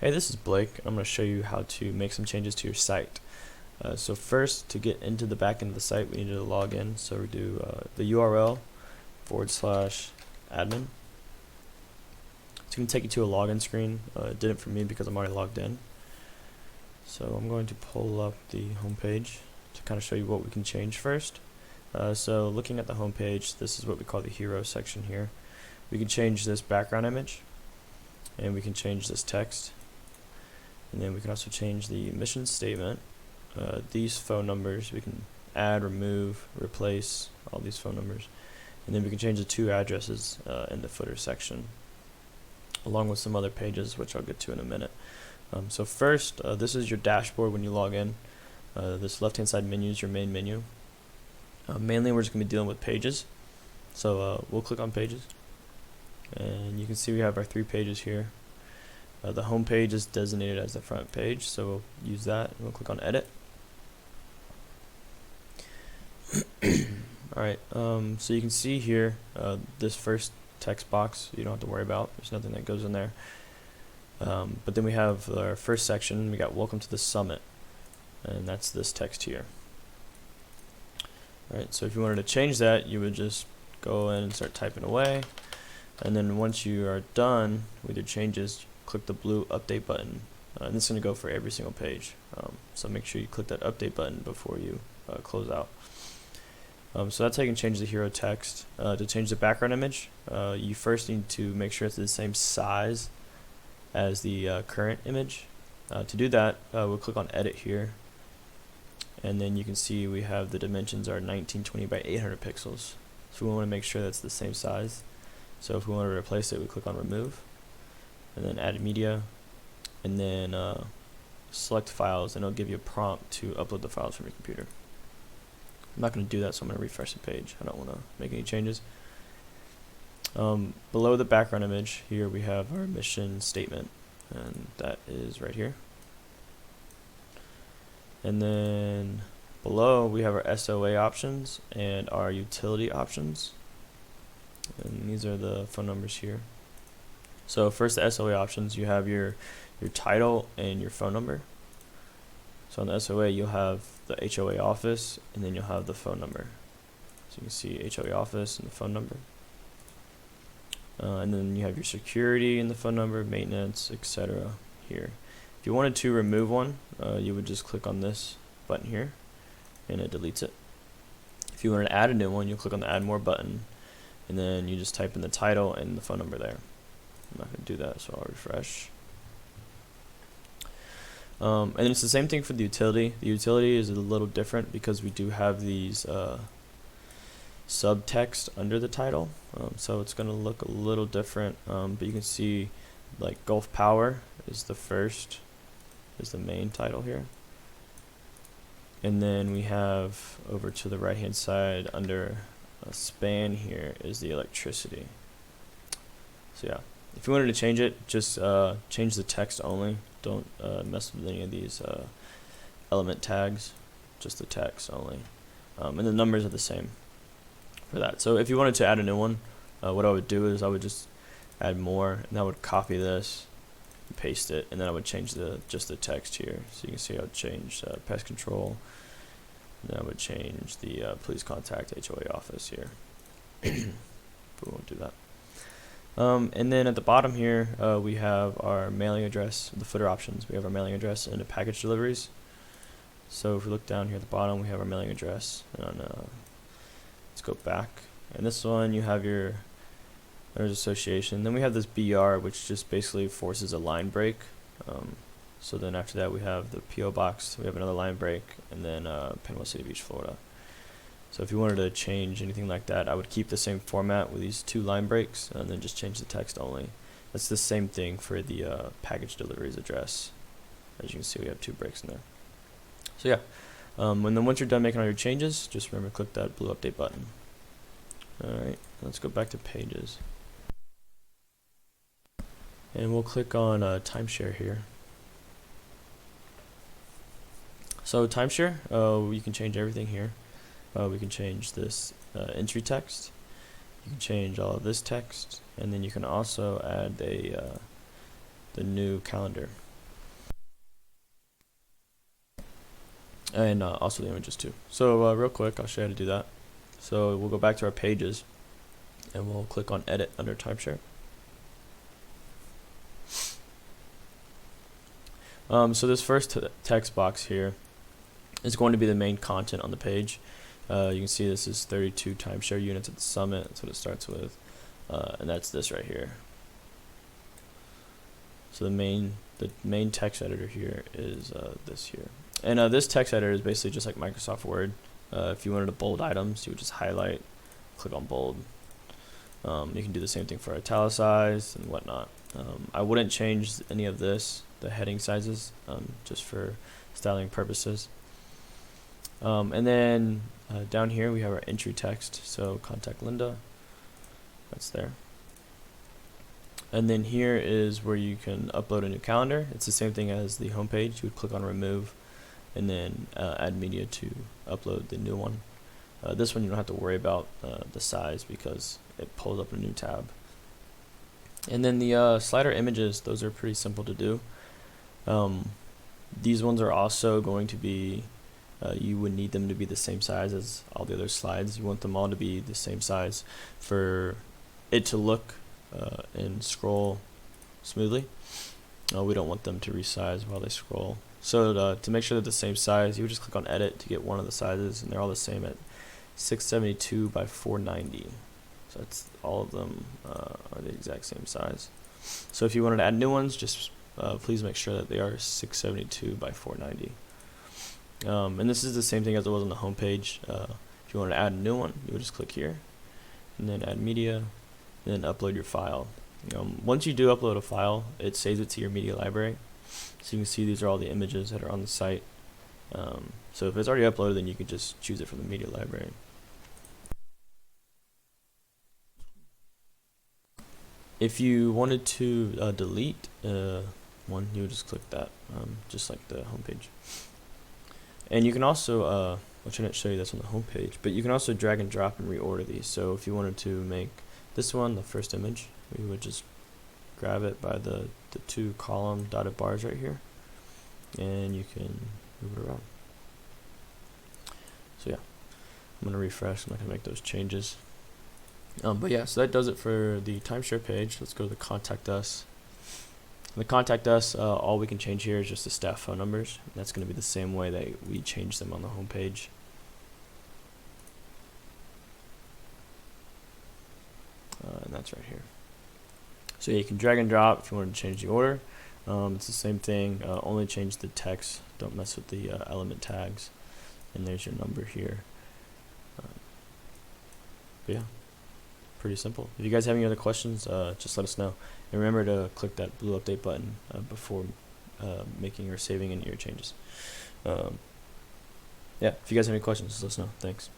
Hey, this is Blake. I'm going to show you how to make some changes to your site. So first, to get into the back end of the site, we need to log in. So we do the URL /admin. It's going to take you to a login screen. It did it for me because I'm already logged in. So I'm going to pull up the home page to kind of show you what we can change first. So looking at the home page, this is what we call the hero section here. We can change this background image, and we can change this text. And then we can also change the mission statement. These phone numbers we can add, remove, replace all these phone numbers, and then we can change the two addresses in the footer section, along with some other pages which I'll get to in a minute. So first, this is your dashboard when you log in. This left hand side menu is your main menu. Mainly we're just going to be dealing with pages, so we'll click on pages, and you can see we have our 3 pages here. The home page is designated as the front page, so we'll use that, and we'll click on edit. Alright, so you can see here, this first text box you don't have to worry about, there's nothing that goes in there. But then we have our first section, we got welcome to the summit, and that's this text here. Alright, so if you wanted to change that, you would just go in and start typing away, and then once you are done with your changes, click the blue update button, and this is going to go for every single page, so make sure you click that update button before you close out. So that's how you can change the hero text. To change the background image, you first need to make sure it's the same size as the current image. To do that, we'll click on edit here, and then you can see we have the dimensions are 1920 by 800 pixels, so we want to make sure that's the same size. So if we want to replace it, we click on remove, and then add media, and then select files, and it'll give you a prompt to upload the files from your computer. I'm not going to do that, so I'm going to refresh the page. I don't want to make any changes. Below the background image here we have our mission statement, and that is right here. And then below we have our SOA options and our utility options, and these are the phone numbers here. So first, the SOA options, you have your title and your phone number. So on the SOA you'll have the HOA office, and then you'll have the phone number. So you can see HOA office and the phone number. And then you have your security and the phone number, maintenance, etc. here. If you wanted to remove one, you would just click on this button here, and it deletes it. If you wanted to add a new one, you'll click on the add more button, and then you just type in the title and the phone number there. I'm not going to do that, so I'll refresh. And it's the same thing for the utility. The utility is a little different because we do have these subtext under the title, so it's going to look a little different, but you can see like Gulf Power is the main title here, and then we have over to the right hand side under a span here is the electricity. So yeah, if you wanted to change it, just change the text only. Don't mess with any of these element tags, just the text only, and the numbers are the same for that. So if you wanted to add a new one, what I would do is I would just add more, and I would copy this and paste it, and then I would change just the text here. So you can see I would change pest control, and then I would change the please contact HOA office here. But we won't do that. And then at the bottom here we have our mailing address, the footer options. We have our mailing address and the package deliveries. So if we look down here at the bottom, we have our mailing address, and let's go back, and this one you have your owners association. Then we have this BR, which just basically forces a line break. So then after that we have the PO box, we have another line break, and then Panama City Beach, Florida. So if you wanted to change anything like that, I would keep the same format with these 2 line breaks, and then just change the text only. That's the same thing for the package deliveries address. As you can see, we have 2 breaks in there. So yeah, once you're done making all your changes, just remember to click that blue update button. Alright, let's go back to pages, and we'll click on timeshare here. So timeshare, you can change everything here. We can change this entry text, you can change all of this text, and then you can also add the new calendar. and also the images too. So real quick, I'll show you how to do that. So we'll go back to our pages, and we'll click on Edit under Timeshare. So this first text box here is going to be the main content on the page. You can see this is 32 timeshare units at the summit. That's what it starts with, and that's this right here. So the main text editor here is this here, and this text editor is basically just like Microsoft Word. If you wanted to bold items, you would just highlight, click on bold. You can do the same thing for italicize and whatnot. I wouldn't change any of this, the heading sizes, just for styling purposes. And then down here we have our entry text, so contact Linda, that's there. And then here is where you can upload a new calendar. It's the same thing as the home page. You would click on remove and then add media to upload the new one. This one you don't have to worry about the size because it pulls up a new tab. And then the slider images, those are pretty simple to do. These ones are also going to be, you would need them to be the same size as all the other slides. You want them all to be the same size for it to look and scroll smoothly. We don't want them to resize while they scroll. So to make sure they're the same size, you would just click on edit to get one of the sizes, and they're all the same at 672 by 490. So that's all of them are the exact same size. So if you wanted to add new ones, just please make sure that they are 672 by 490. And this is the same thing as it was on the home page. If you want to add a new one, you would just click here and then add media, and then upload your file. Once you do upload a file, it saves it to your media library. So you can see these are all the images that are on the site. So if it's already uploaded, then you can just choose it from the media library. If you wanted to delete one, you would just click that, just like the home page. And you can also, which I didn't show you this on the home page, but you can also drag and drop and reorder these. So if you wanted to make this one the first image, we would just grab it by the two column dotted bars right here, and you can move it around. So yeah, I'm going to refresh. I'm not going to make those changes. But yeah, so that does it for the timeshare page. Let's go to the contact us. In the contact us, all we can change here is just the staff phone numbers. That's going to be the same way that we change them on the home page. And that's right here. So you can drag and drop if you want to change the order. It's the same thing, only change the text, don't mess with the element tags. And there's your number here. But yeah, pretty simple. If you guys have any other questions, just let us know. And remember to click that blue update button before making or saving any of your changes. Yeah, if you guys have any questions, just let us know. Thanks.